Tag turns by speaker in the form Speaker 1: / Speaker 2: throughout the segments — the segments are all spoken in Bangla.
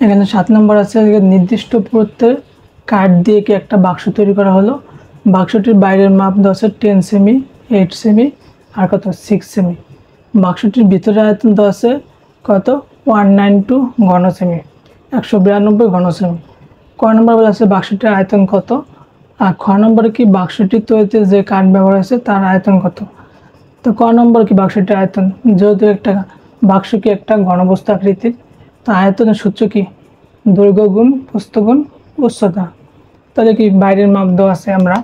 Speaker 1: এখানে 7 নম্বর আছে নির্দিষ্ট পুরুত্বের কাঠ দিয়ে কি একটা বাক্স তৈরি করা হলো। বাক্সটির বাইরের মাপ দেওয়া আছে 10 সেমি, 8 সেমি আর কত 6 সেমি। বাক্সটির ভিতরে আয়তন দেওয়া আছে কত 192 ঘন সেমি, 192 ঘন সেমি। ক নম্বর বলা আছে বাক্সটির আয়তন কত, আর খ নম্বরে কি বাক্সটি তৈরিতে যে কাঠ ব্যবহার হয়েছে তার আয়তন কত। তো ক নম্বর কি বাক্সটির আয়তন, যেহেতু একটা বাক্স কি একটা ঘনবস্তু আকৃতির, তো আয়তনের সূত্র কি দৈর্ঘ্য গুণ প্রস্থ গুণ উচ্চতা। তাহলে কি বাইরের মাপ দেওয়া আছে, আমরা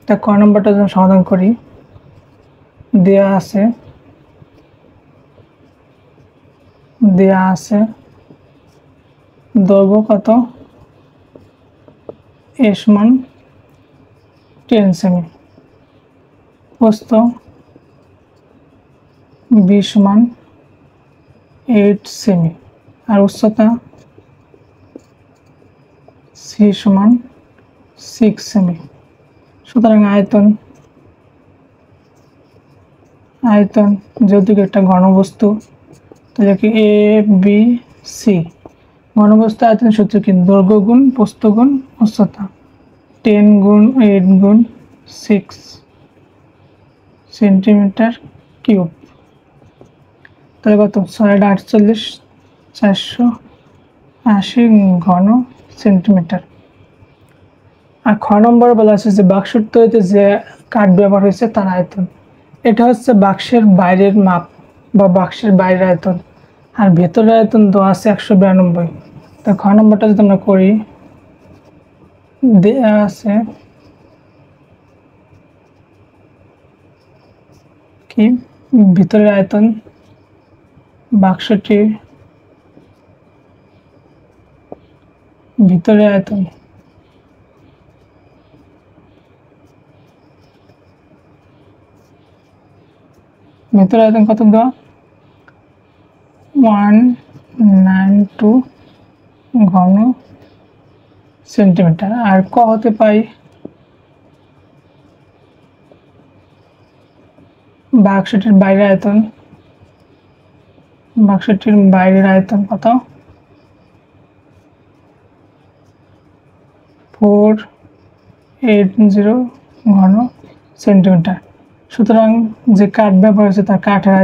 Speaker 1: তা ক নম্বরটা যখন সমাধান করি দেয়া আছে দৈর্ঘ্য কত a সমান 10 সেমি, প্রস্থ b সমান 8 সেমি আর উচ্চতা c সমান 6 সেমি। সুতরাং আয়তন যেহেতু একটা ঘনবস্তু, তাহলে কি এ বি সি ঘনবস্তু আয়তন সূত্র কি দৈর্ঘ্য গুণ প্রস্থ গুণ উচ্চতা, 10 গুণ 8 গুণ 6 সেন্টিমিটার কিউব। তাহলে কত 648 480 ঘন সেন্টিমিটার। আর খ নম্বর বলা আছে যে বাক্সের তৈরিতে যে কাঠ ব্যবহার হয়েছে তার আয়তন। এটা হচ্ছে বাক্সের বাইরের মাপ বা বাক্সের বাইরের আয়তন, আর ভেতরের আয়তন দেওয়া আছে 192। তা খ নম্বরটা যদি আমরা করি দেয়া আছে কি ভিতরের আয়তন, বাক্সটির ভিতরের আয়তন কত দেওয়া 192 ঘন সেন্টিমিটার। আর ক হতে পাই বাক্সটির বাইরের আয়তন কত 480 ঘন সেন্টিমিটার। সুতরাং যে কাঠ ব্যবহার হয়েছে তার কাঠের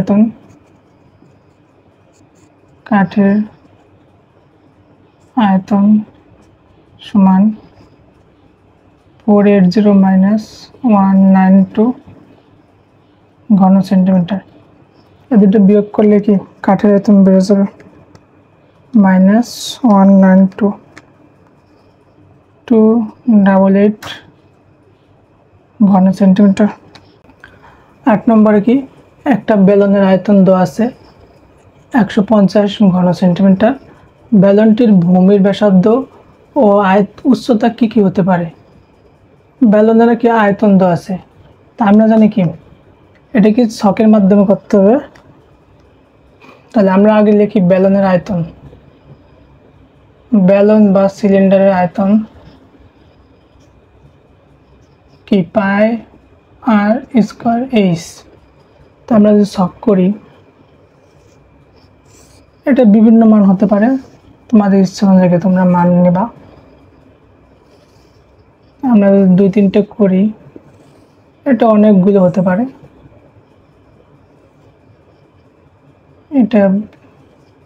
Speaker 1: আয়তন সমান 480 মাইনাস 192 ঘন সেন্টিমিটার। এ দুটো বিয়োগ করলে কি কাঠের আয়তন বেড়ে যাবে মাইনাস 192 288 ঘন সেন্টিমিটার। 8 নম্বরে কি একটা বেলুনের আয়তন দেওয়া আছে 150 ঘন সেন্টিমিটার। বেলুনটির ভূমির ব্যাসার্ধ ও উচ্চতা কি কি হতে পারে। বেলুনের কি আয়তন দেওয়া আছে, তা আমরা জানি কি এটা কি ছকের মাধ্যমে করতে হবে। তাহলে আমরা আগে লিখি বেলুনের আয়তন, বেলুন বা সিলিন্ডারের আয়তন কি পাই আর স্কয়ার এইচ। তো আমরা যদি ছক করি এটা বিভিন্ন মান হতে পারে, তোমাদের ইচ্ছা অনুযায়ী তোমরা মান নেবা। আমরা যদি 2-3টে করি এটা অনেকগুলো হতে পারে। এটা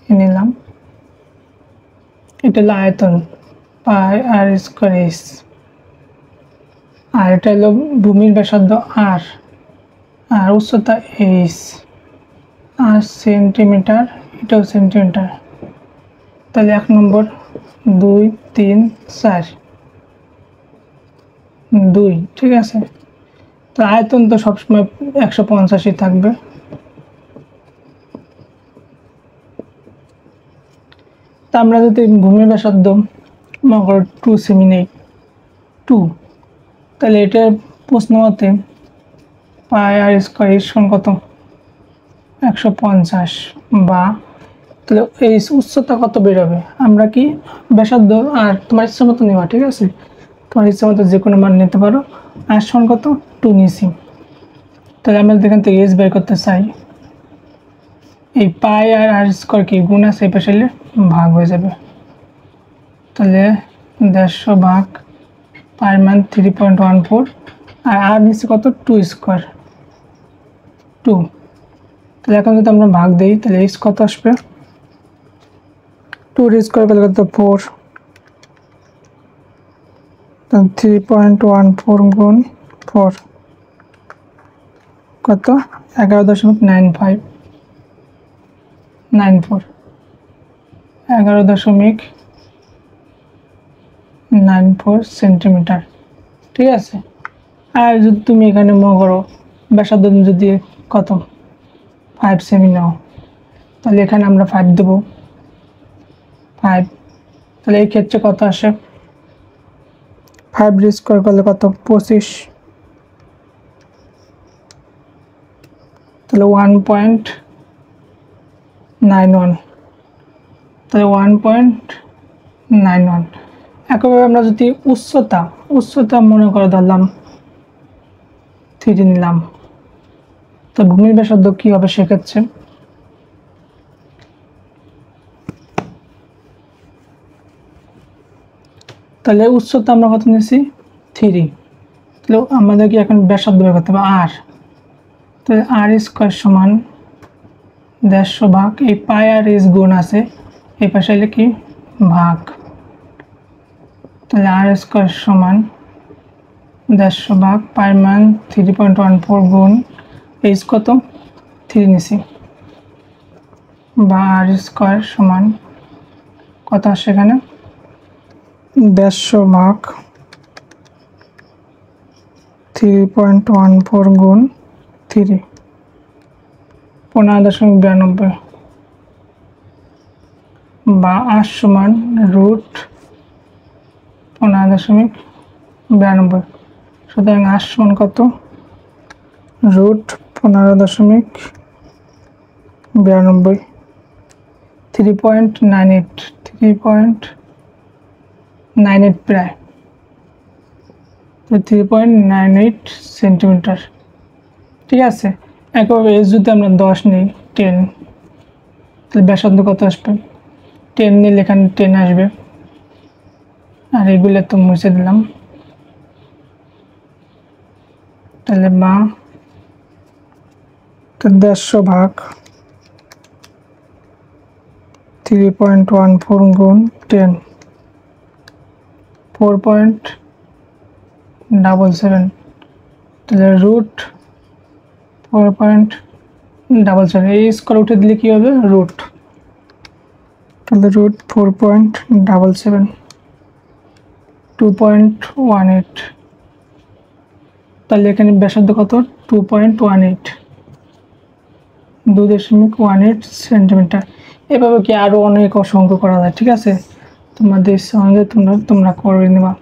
Speaker 1: নিলাম, এটা হলো আয়তন পাই আর স্কয়ার এইচ, আর এটা হলো ভূমির ব্যাসার্ধ আর উচ্চতা এইচ আর সেন্টিমিটার, এটাও সেন্টিমিটার। তাহলে 1 নম্বর 2 3 4 2, ঠিক আছে। তো আয়তন তো সবসময় 150 থাকবে। তা আমরা যদি ভূমির ব্যাসার্ধ 2 সেমি নেই 2, তাহলে এটার প্রশ্ন মতে পাই আর স্কয়ার সমান কত 150, বা তাহলে এই উচ্চতা কত বেরোবে। আমরা কি ব্যাসার্ধ আর তোমার ইচ্ছা মতো নেওয়া, ঠিক আছে, তোমার ইচ্ছা মতো যে কোনো মান নিতে পারো। আর সমান কত 2 নিয়েছি। তাহলে আমরা এখান থেকে এস বের করতে চাই, এই পাই আর স্কয়ার কি গুণ আছে এই পাশে ভাগ হয়ে যাবে, তাহলে 150 ভাগ পায়ের মান 3.14 আর নিচে কত 2 স্কোয়ার 2। তাহলে এখন যদি আমরা ভাগ দিই তাহলে এইচ কত আসবে 2 স্কোয়ার পেলে কত 4, 3.14 গুণ 4 কত 11.9594 11.94 সেন্টিমিটার। ঠিক আছে, আর যদি তুমি এখানে মনে করো ব্যাসার্ধ যদি কত 5 সেমি নাও তাহলে এখানে আমরা 5 দেবো 5। তাহলে এই ক্ষেত্রে কত আসে 5 স্কোয়ার করলে কত 25। তাহলে 1.91 তাহলে 1.91। একইভাবে আমরা যদি উচ্চতা মনে করে ধরলাম 3 নিলাম তো ভূমির ব্যাসার্ধ কি হবে সেক্ষেত্রে তাহলে উচ্চতা আমরা কত নিয়েছি 3। তাহলে আমাদেরকে এখন ব্যাসার্ধ বের করতে হবে r। তাহলে r স্কয়ার সমান 150 ভাগ এই পাই আর এস গুণ আছে এই পাশে এলে কি ভাগ। তাহলে r স্কয়ার সমান 150 ভাগ পাই মান 3.14 গুণ এইচ কত 3 নিছি বা r স্কয়ার সমান কত আসে এখানে 150 ভাগ 3.14 গুণ 3 15.92 বা r সমান রুট 15.92। সুতরাং r সমান কত রুট 15.92 3.98 প্রায় 3.98 সেন্টিমিটার। ঠিক আছে, একইভাবে এস যদি আমরা 10 নিই 10 তাহলে ব্যাসার্ধ কত আসবে 10 নিলে এখানে 10 আসবে আর এগুলো তো মুছে দিলাম। তাহলে বা 150 ভাগ 3.14 গুণ 10 4.77 তাহলে রুট 4.77 এই স্কোয়ার উঠে দিলে কি হবে রুট। তাহলে রুট 4.77 2.18 তাহলে এখানে ব্যাসার্ধ কত 2.18 2.18 সেন্টিমিটার। এভাবে কি আরো অনেক অঙ্ক করা যায়। ঠিক আছে, তোমাদের ইচ্ছা অনুযায়ী তোমরা করে নিবা।